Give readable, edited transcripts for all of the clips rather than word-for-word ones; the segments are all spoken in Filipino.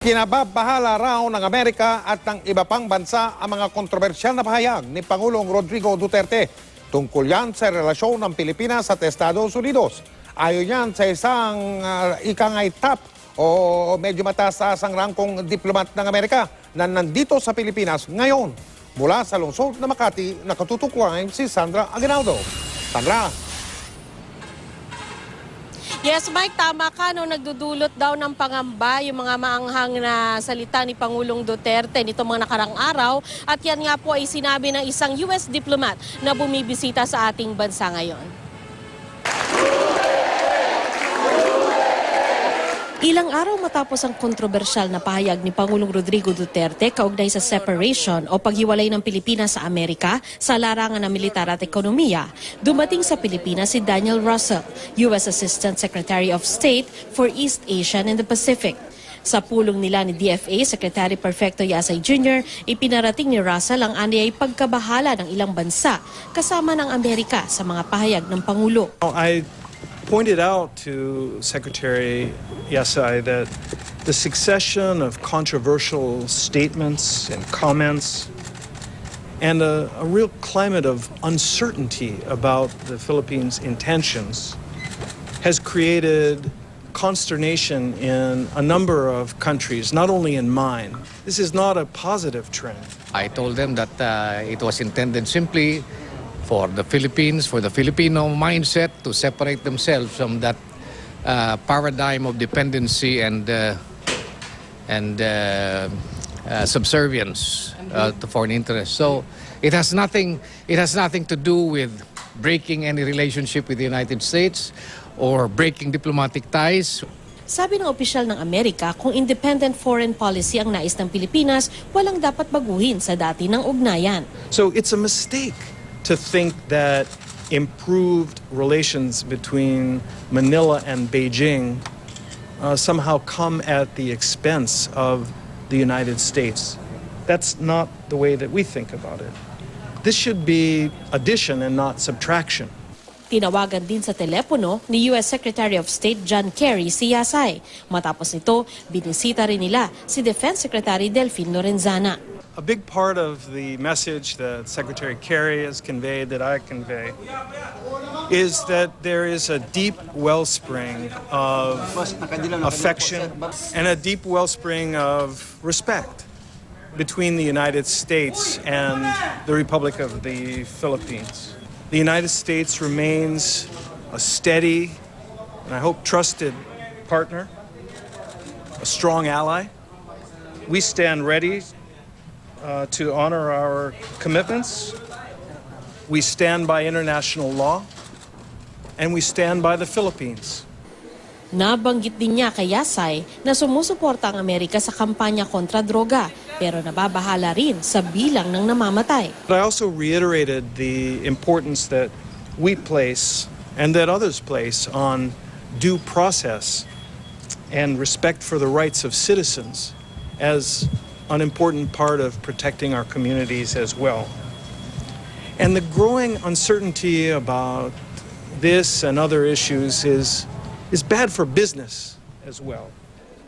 Kinababahala raw ng Amerika at ng iba pang bansa ang mga kontrobersyal na pahayag ni Pangulong Rodrigo Duterte. Tungkol yan sa relasyon ng Pilipinas at Estados Unidos. Ayon yan sa isang ikangay top o medyo mataas ang rangkong diplomat ng Amerika na nandito sa Pilipinas ngayon. Mula sa lungsod na Makati, nakatutukuhan si Sandra Aguinaldo. Sandra. Yes, Mike, tama ka. No, nagdudulot daw ng pangamba yung mga maanghang na salita ni Pangulong Duterte nito mga nakarang araw. At yan nga po ay sinabi ng isang US diplomat na bumibisita sa ating bansa ngayon. Ilang araw matapos ang kontrobersyal na pahayag ni Pangulong Rodrigo Duterte kaugnay sa separation o paghiwalay ng Pilipinas sa Amerika sa larangan ng militar at ekonomiya, dumating sa Pilipinas si Daniel Russell, U.S. Assistant Secretary of State for East Asia and the Pacific. Sa pulong nila ni DFA Secretary Perfecto Yasay Jr., ipinarating ni Russell ang anyay pagkabahala ng ilang bansa kasama ng Amerika sa mga pahayag ng Pangulo. I pointed out to Secretary Yasay that the succession of controversial statements and comments and a real climate of uncertainty about the Philippines' intentions has created consternation in a number of countries, not only in mine. This is not a positive trend. I told them that it was intended simply for the Philippines, for the Filipino mindset to separate themselves from that paradigm of dependency and subservience to foreign interests. So it has nothing to do with breaking any relationship with the United States or breaking diplomatic ties. Sabi ng opisyal ng Amerika, kung independent foreign policy ang nais ng Pilipinas, walang dapat baguhin sa dati ng ugnayan. So it's a mistake to think that improved relations between Manila and Beijing somehow come at the expense of the United States. That's not the way that we think about it. This should be addition and not subtraction. Tinawagan din sa telepono ni U.S. Secretary of State John Kerry si Yasay. Matapos nito, binisita rin nila si Defense Secretary Delfin Lorenzana. A big part of the message that Secretary Kerry has conveyed, that I convey, is that there is a deep wellspring of affection and a deep wellspring of respect between the United States and the Republic of the Philippines. The United States remains a steady and I hope trusted partner, a strong ally. We stand ready to honor our commitments. We stand by international law and we stand by the Philippines. Nabanggit din niya kay Yasay na sumusuporta ang Amerika sa kampanya kontra droga pero nababahala rin sa bilang ng namamatay. But I also reiterated the importance that we place and that others place on due process and respect for the rights of citizens as an important part of protecting our communities as well. And the growing uncertainty about this and other issues is bad for business as well.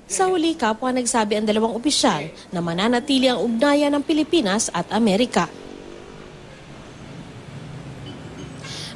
Sa huli, kapwa nagsabi ang dalawang opisyal na mananatili ang ugnayan ng Pilipinas at Amerika.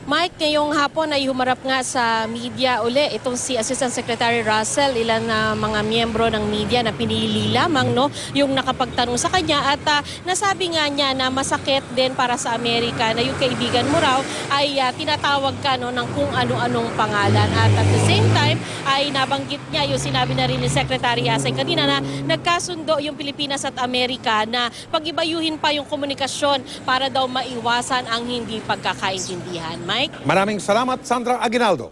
Mike, ngayong hapon ay humarap nga sa media uli itong si Assistant Secretary Russell, ilan na mga miyembro ng media na pinili lamang yung nakapagtanong sa kanya at nasabi nga niya na masakit din para sa Amerika na yung kaibigan mo raw ay tinatawag ka ng kung ano-anong pangalan at at the same time ay nabanggit niya yung sinabi na rin ni Secretary Yasay kanina na nagkasundo yung Pilipinas at Amerika na pag-ibayuhin pa yung komunikasyon para daw maiwasan ang hindi pagkakaintindihan. Mike? Maraming salamat, Sandra Aguinaldo.